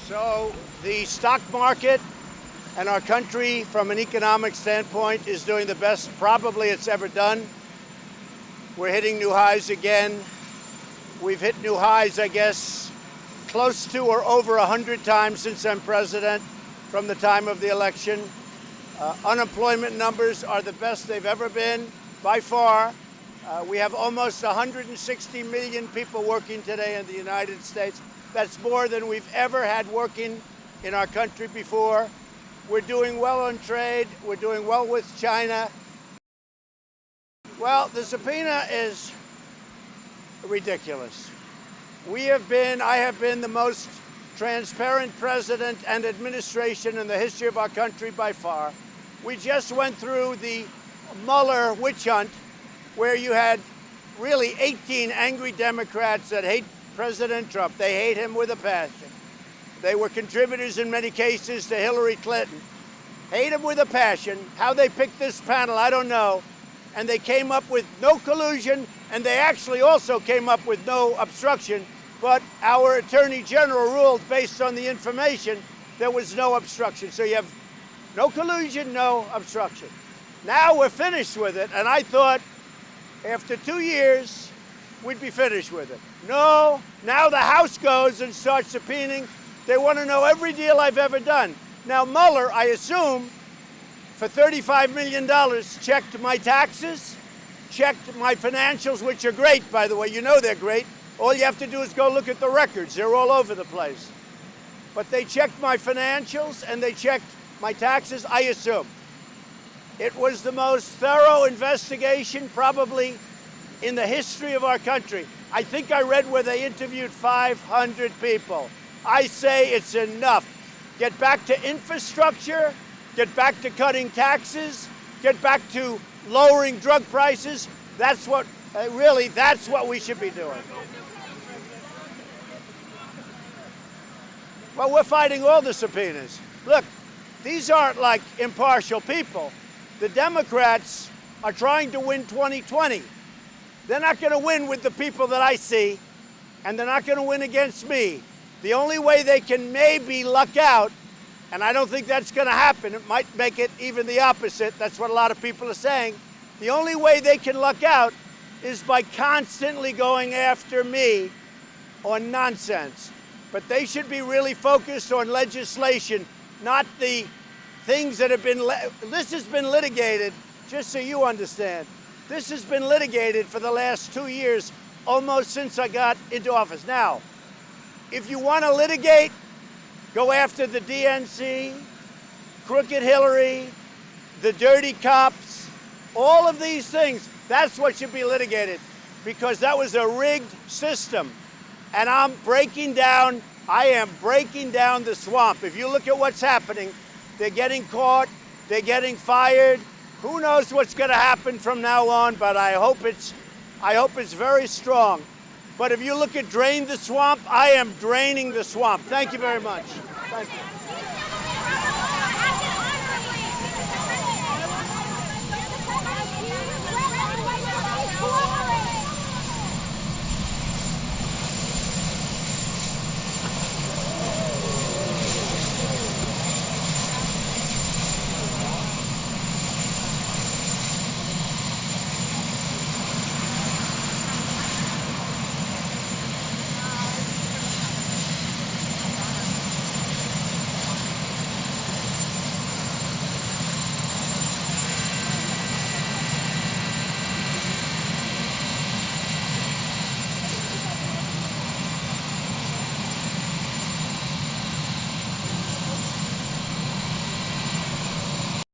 So the stock market and our country, from an economic standpoint, is doing the best probably it's ever done. We're hitting new highs again. We've hit new highs, I guess, close to or over 100 times since I'm president from the time of the election. Unemployment numbers are the best they've ever been, by far. We have almost 160 million people working today in the United States. That's more than we've ever had working in our country before. We're doing well on trade. We're doing well with China. Well, the subpoena is ridiculous. I have been the most transparent president and administration in the history of our country by far. We just went through the Mueller witch hunt, where you had really 18 angry Democrats that hate President Trump. They hate him with a passion. They were contributors in many cases to Hillary Clinton. Hate him with a passion. How they picked this panel, I don't know. And they came up with no collusion, and they actually also came up with no obstruction. But our Attorney General ruled, based on the information, there was no obstruction. So you have no collusion, no obstruction. Now we're finished with it, and I thought after 2 years, we'd be finished with it. No, now the House goes and starts subpoenaing. They want to know every deal I've ever done. Now Mueller, I assume, for $35 million, checked my taxes, checked my financials, which are great, by the way. You know they're great. All you have to do is go look at the records. They're all over the place. But they checked my financials and they checked my taxes, I assume. It was the most thorough investigation probably in the history of our country. I think I read where they interviewed 500 people. I say it's enough. Get back to infrastructure, get back to cutting taxes, get back to lowering drug prices. That's what, that's what we should be doing. Well, we're fighting all the subpoenas. Look, these aren't like impartial people. The Democrats are trying to win 2020. They're not going to win with the people that I see, and they're not going to win against me. The only way they can maybe luck out, and I don't think that's going to happen, it might make it even the opposite, that's what a lot of people are saying, the only way they can luck out is by constantly going after me on nonsense. But they should be really focused on legislation, not the things that have been, this has been litigated, just so you understand. This has been litigated for the last 2 years, almost since I got into office. Now, if you want to litigate, go after the DNC, Crooked Hillary, the dirty cops, all of these things. That's what should be litigated, because that was a rigged system. And I am breaking down the swamp. If you look at what's happening, they're getting caught, they're getting fired. Who knows what's going to happen from now on, but I hope it's very strong. But if you look at drain the swamp, I am draining the swamp. Thank you very much. Thank you.